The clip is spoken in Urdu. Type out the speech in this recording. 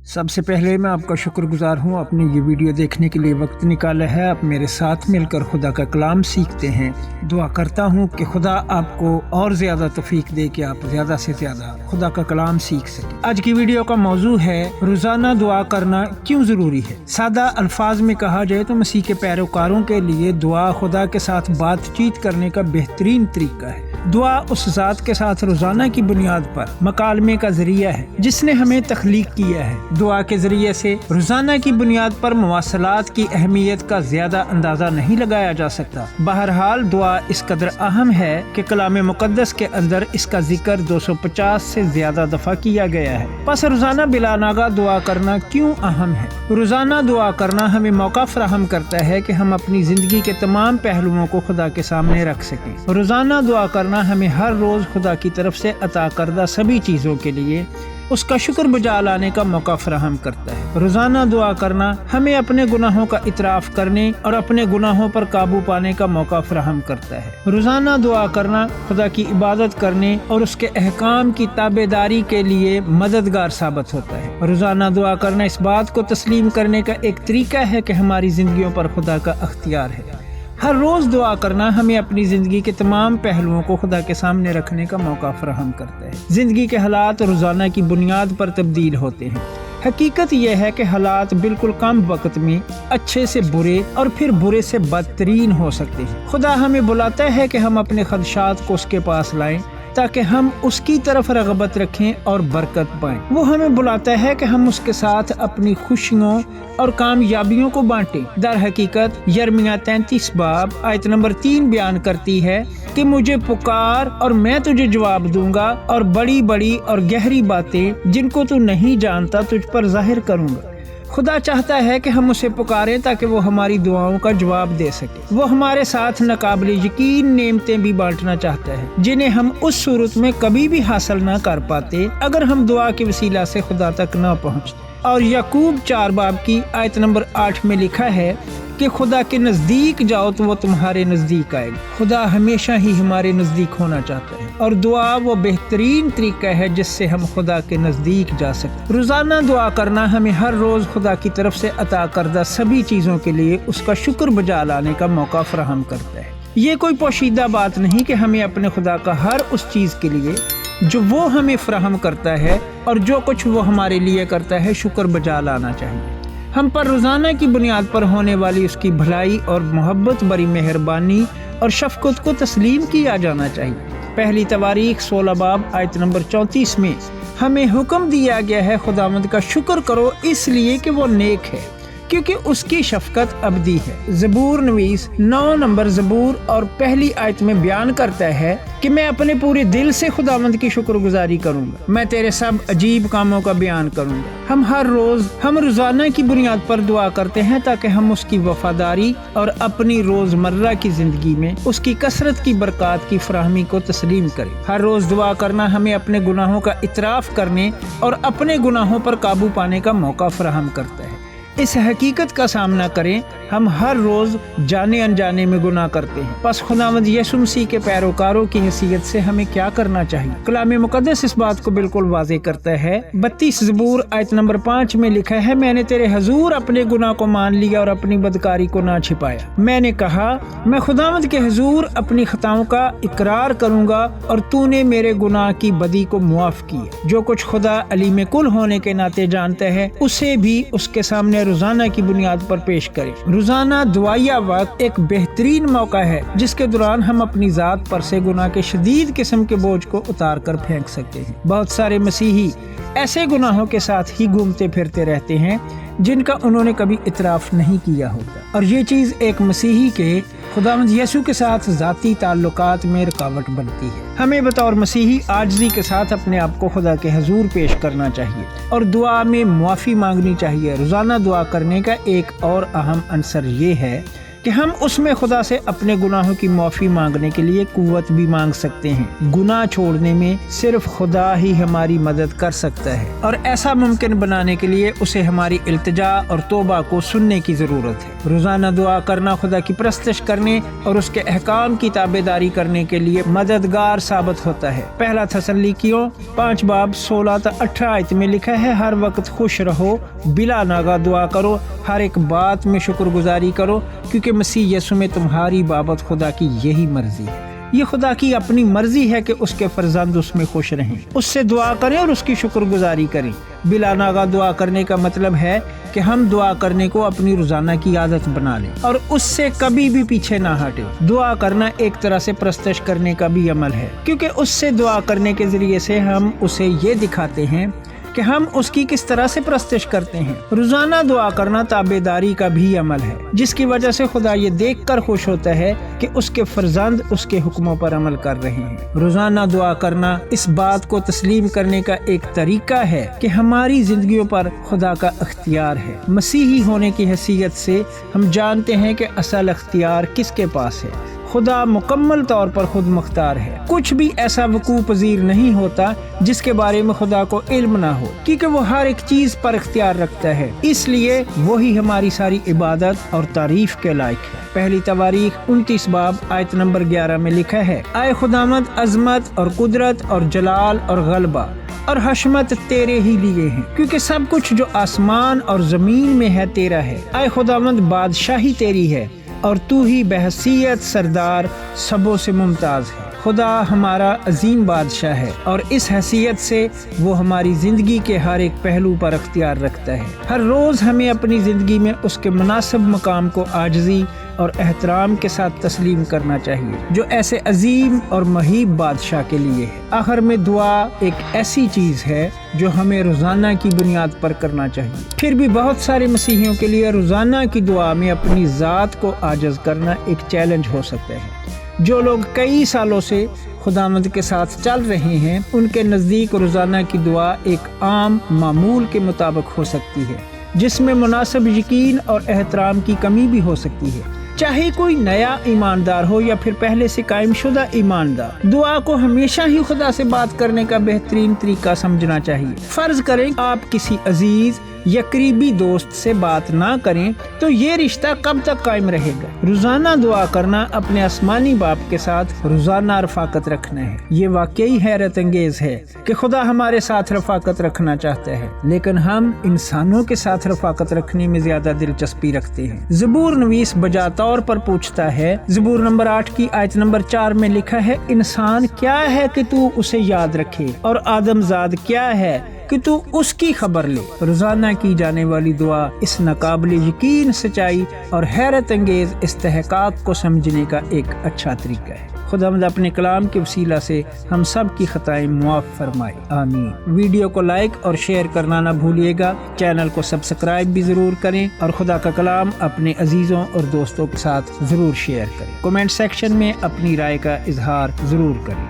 سب سے پہلے میں آپ کا شکر گزار ہوں، اپنی یہ ویڈیو دیکھنے کے لیے وقت نکالا ہے۔ آپ میرے ساتھ مل کر خدا کا کلام سیکھتے ہیں۔ دعا کرتا ہوں کہ خدا آپ کو اور زیادہ توفیق دے کہ آپ زیادہ سے زیادہ خدا کا کلام سیکھ سکیں۔ آج کی ویڈیو کا موضوع ہے روزانہ دعا کرنا کیوں ضروری ہے۔ سادہ الفاظ میں کہا جائے تو مسیح کے پیروکاروں کے لیے دعا خدا کے ساتھ بات چیت کرنے کا بہترین طریقہ ہے۔ دعا اس ذات کے ساتھ روزانہ کی بنیاد پر مکالمے کا ذریعہ ہے جس نے ہمیں تخلیق کیا ہے۔ دعا کے ذریعے سے روزانہ کی بنیاد پر مواصلات کی اہمیت کا زیادہ اندازہ نہیں لگایا جا سکتا۔ بہرحال دعا اس قدر اہم ہے کہ کلام مقدس کے اندر اس کا ذکر 250 سے زیادہ دفعہ کیا گیا ہے۔ پس روزانہ بلا ناغہ دعا کرنا کیوں اہم ہے؟ روزانہ دعا کرنا ہمیں موقع فراہم کرتا ہے کہ ہم اپنی زندگی کے تمام پہلوؤں کو خدا کے سامنے رکھ سکیں۔ روزانہ دعا کرنا ہمیں ہر روز خدا کی طرف سے عطا کردہ سبھی چیزوں کے لیے اس کا شکر بجا لانے کا موقع فراہم کرتا ہے۔ روزانہ دعا کرنا ہمیں اپنے گناہوں کا اعتراف کرنے اور اپنے گناہوں پر قابو پانے کا موقع فراہم کرتا ہے۔ روزانہ دعا کرنا خدا کی عبادت کرنے اور اس کے احکام کی تابعداری کے لیے مددگار ثابت ہوتا ہے۔ روزانہ دعا کرنا اس بات کو تسلیم کرنے کا ایک طریقہ ہے کہ ہماری زندگیوں پر خدا کا اختیار ہے۔ ہر روز دعا کرنا ہمیں اپنی زندگی کے تمام پہلوؤں کو خدا کے سامنے رکھنے کا موقع فراہم کرتا ہے۔ زندگی کے حالات روزانہ کی بنیاد پر تبدیل ہوتے ہیں۔ حقیقت یہ ہے کہ حالات بالکل کم وقت میں اچھے سے برے اور پھر برے سے بدترین ہو سکتے ہیں۔ خدا ہمیں بلاتا ہے کہ ہم اپنے خدشات کو اس کے پاس لائیں تاکہ ہم اس کی طرف رغبت رکھیں اور برکت پائیں۔ وہ ہمیں بلاتا ہے کہ ہم اس کے ساتھ اپنی خوشیوں اور کامیابیوں کو بانٹیں۔ در حقیقت یرمیہ 33 باب آیت نمبر 3 بیان کرتی ہے کہ مجھے پکار اور میں تجھے جواب دوں گا اور بڑی بڑی اور گہری باتیں جن کو تو نہیں جانتا تجھ پر ظاہر کروں گا۔ خدا چاہتا ہے کہ ہم اسے پکاریں تاکہ وہ ہماری دعاؤں کا جواب دے سکے۔ وہ ہمارے ساتھ ناقابل یقین نعمتیں بھی بانٹنا چاہتا ہے جنہیں ہم اس صورت میں کبھی بھی حاصل نہ کر پاتے اگر ہم دعا کے وسیلہ سے خدا تک نہ پہنچتے۔ اور یعقوب 4 باب کی آیت نمبر 8 میں لکھا ہے کہ خدا کے نزدیک جاؤ تو وہ تمہارے نزدیک آئے گا۔ خدا ہمیشہ ہی ہمارے نزدیک ہونا چاہتا ہے اور دعا وہ بہترین طریقہ ہے جس سے ہم خدا کے نزدیک جا سکتے۔ روزانہ دعا کرنا ہمیں ہر روز خدا کی طرف سے عطا کردہ سبھی چیزوں کے لیے اس کا شکر بجا لانے کا موقع فراہم کرتا ہے۔ یہ کوئی پوشیدہ بات نہیں کہ ہمیں اپنے خدا کا ہر اس چیز کے لیے جو وہ ہمیں فراہم کرتا ہے اور جو کچھ وہ ہمارے لیے کرتا ہے شکر بجا لانا چاہیے۔ ہم پر روزانہ کی بنیاد پر ہونے والی اس کی بھلائی اور محبت بری مہربانی اور شفقت کو تسلیم کیا جانا چاہیے۔ پہلی تواریخ 16 باب آیت نمبر 34 میں ہمیں حکم دیا گیا ہے خداوند کا شکر کرو اس لیے کہ وہ نیک ہے کیونکہ اس کی شفقت ابدی ہے۔ زبور نویس 9 نمبر زبور اور پہلی آیت میں بیان کرتا ہے کہ میں اپنے پورے دل سے خداوند کی شکر گزاری کروں گا، میں تیرے سب عجیب کاموں کا بیان کروں گا۔ ہم روزانہ کی بنیاد پر دعا کرتے ہیں تاکہ ہم اس کی وفاداری اور اپنی روزمرہ کی زندگی میں اس کی کثرت کی برکات کی فراہمی کو تسلیم کریں۔ ہر روز دعا کرنا ہمیں اپنے گناہوں کا اعتراف کرنے اور اپنے گناہوں پر قابو پانے کا موقع فراہم کرتا ہے۔ اس حقیقت کا سامنا کریں ہم ہر روز جانے انجانے میں گناہ کرتے ہیں۔ پس خداوند یسوع مسیح کے پیروکاروں کی حیثیت سے ہمیں کیا کرنا چاہیے؟ کلام مقدس اس بات کو بالکل واضح کرتا ہے۔ 32 زبور آیت نمبر 5 میں لکھا ہے میں نے تیرے حضور اپنے گناہ کو مان لیا اور اپنی بدکاری کو نہ چھپایا۔ میں نے کہا میں خداوند کے حضور اپنی خطاؤں کا اقرار کروں گا اور تو نے میرے گناہ کی بدی کو معاف کیا۔ جو کچھ خدا علیم کل ہونے کے ناطے جانتا ہے اسے بھی اس کے سامنے روزانہ کی بنیاد پر پیش کریں۔ روزانہ دعائیہ وقت ایک بہترین موقع ہے جس کے دوران ہم اپنی ذات پر سے گناہ کے شدید قسم کے بوجھ کو اتار کر پھینک سکتے ہیں۔ بہت سارے مسیحی ایسے گناہوں کے ساتھ ہی گھومتے پھرتے رہتے ہیں جن کا انہوں نے کبھی اعتراف نہیں کیا ہوتا، اور یہ چیز ایک مسیحی کے خداوند یسوع کے ساتھ ذاتی تعلقات میں رکاوٹ بنتی ہے۔ ہمیں بطور مسیحی عاجزی کے ساتھ اپنے آپ کو خدا کے حضور پیش کرنا چاہیے اور دعا میں معافی مانگنی چاہیے۔ روزانہ دعا کرنے کا ایک اور اہم عنصر یہ ہے کہ ہم اس میں خدا سے اپنے گناہوں کی معافی مانگنے کے لیے قوت بھی مانگ سکتے ہیں۔ گناہ چھوڑنے میں صرف خدا ہی ہماری مدد کر سکتا ہے، اور ایسا ممکن بنانے کے لیے اسے ہماری التجا اور توبہ کو سننے کی ضرورت ہے۔ روزانہ دعا کرنا خدا کی پرستش کرنے اور اس کے احکام کی تابعداری کرنے کے لیے مددگار ثابت ہوتا ہے۔ پہلا تسلیکیوں 5 باب 16 تا 18 آیت میں لکھا ہے، ہر وقت خوش رہو، بلا ناغہ دعا کرو، ہر ایک بات میں شکر گزاری کرو، کیونکہ مسیح یسوع میں تمہاری بابت خدا کی یہی مرضی ہے۔ یہ خدا کی اپنی مرضی ہے کہ اس کے فرزند اس میں خوش رہیں، اس سے دعا کریں اور اس کی شکر گزاری کریں۔ بلا ناغہ دعا کرنے کا مطلب ہے کہ ہم دعا کرنے کو اپنی روزانہ کی عادت بنا لیں اور اس سے کبھی بھی پیچھے نہ ہٹیں۔ دعا کرنا ایک طرح سے پرستش کرنے کا بھی عمل ہے، کیونکہ اس سے دعا کرنے کے ذریعے سے ہم اسے یہ دکھاتے ہیں کہ ہم اس کی کس طرح سے پرستش کرتے ہیں۔ روزانہ دعا کرنا تابعداری کا بھی عمل ہے، جس کی وجہ سے خدا یہ دیکھ کر خوش ہوتا ہے کہ اس کے فرزند اس کے حکموں پر عمل کر رہے ہیں۔ روزانہ دعا کرنا اس بات کو تسلیم کرنے کا ایک طریقہ ہے کہ ہماری زندگیوں پر خدا کا اختیار ہے۔ مسیحی ہونے کی حیثیت سے ہم جانتے ہیں کہ اصل اختیار کس کے پاس ہے۔ خدا مکمل طور پر خود مختار ہے۔ کچھ بھی ایسا وقوع پذیر نہیں ہوتا جس کے بارے میں خدا کو علم نہ ہو، کیونکہ وہ ہر ایک چیز پر اختیار رکھتا ہے، اس لیے وہی ہماری ساری عبادت اور تعریف کے لائق ہے۔ پہلی تواریخ 29 باب آیت نمبر 11 میں لکھا ہے، اے خداوند، عظمت اور قدرت اور جلال اور غلبہ اور حشمت تیرے ہی لیے ہیں، کیونکہ سب کچھ جو آسمان اور زمین میں ہے تیرا ہے۔ اے خداوند، بادشاہی تیری ہے اور تو ہی بحیثیت سردار سبوں سے ممتاز ہے۔ خدا ہمارا عظیم بادشاہ ہے اور اس حیثیت سے وہ ہماری زندگی کے ہر ایک پہلو پر اختیار رکھتا ہے۔ ہر روز ہمیں اپنی زندگی میں اس کے مناسب مقام کو عاجزی اور احترام کے ساتھ تسلیم کرنا چاہیے جو ایسے عظیم اور مہیب بادشاہ کے لیے ہے۔ آخر میں دعا ایک ایسی چیز ہے جو ہمیں روزانہ کی بنیاد پر کرنا چاہیے۔ پھر بھی بہت سارے مسیحیوں کے لیے روزانہ کی دعا میں اپنی ذات کو عاجز کرنا ایک چیلنج ہو سکتا ہے۔ جو لوگ کئی سالوں سے خداوند کے ساتھ چل رہے ہیں، ان کے نزدیک روزانہ کی دعا ایک عام معمول کے مطابق ہو سکتی ہے، جس میں مناسب یقین اور احترام کی کمی بھی ہو سکتی ہے۔ چاہے کوئی نیا ایماندار ہو یا پھر پہلے سے قائم شدہ ایماندار، دعا کو ہمیشہ ہی خدا سے بات کرنے کا بہترین طریقہ سمجھنا چاہیے۔ فرض کریں آپ کسی عزیز یا قریبی دوست سے بات نہ کریں تو یہ رشتہ کب تک قائم رہے گا؟ روزانہ دعا کرنا اپنے آسمانی باپ کے ساتھ روزانہ رفاقت رکھنا ہے۔ یہ واقعی حیرت انگیز ہے کہ خدا ہمارے ساتھ رفاقت رکھنا چاہتا ہے، لیکن ہم انسانوں کے ساتھ رفاقت رکھنے میں زیادہ دلچسپی رکھتے ہیں۔ زبور نویس بجا طور پر پوچھتا ہے، زبور نمبر 8 کی آیت نمبر 4 میں لکھا ہے، انسان کیا ہے کہ تو اسے یاد رکھے، اور آدم زاد کیا ہے کہ تو اس کی خبر لے۔ روزانہ کی جانے والی دعا اس ناقابل یقین سچائی اور حیرت انگیز استحقاق کو سمجھنے کا ایک اچھا طریقہ ہے۔ خداوند اپنے کلام کے وسیلہ سے ہم سب کی خطائیں معاف فرمائے، آمین۔ ویڈیو کو لائک اور شیئر کرنا نہ بھولیے گا، چینل کو سبسکرائب بھی ضرور کریں اور خدا کا کلام اپنے عزیزوں اور دوستوں کے ساتھ ضرور شیئر کریں۔ کمنٹ سیکشن میں اپنی رائے کا اظہار ضرور کریں۔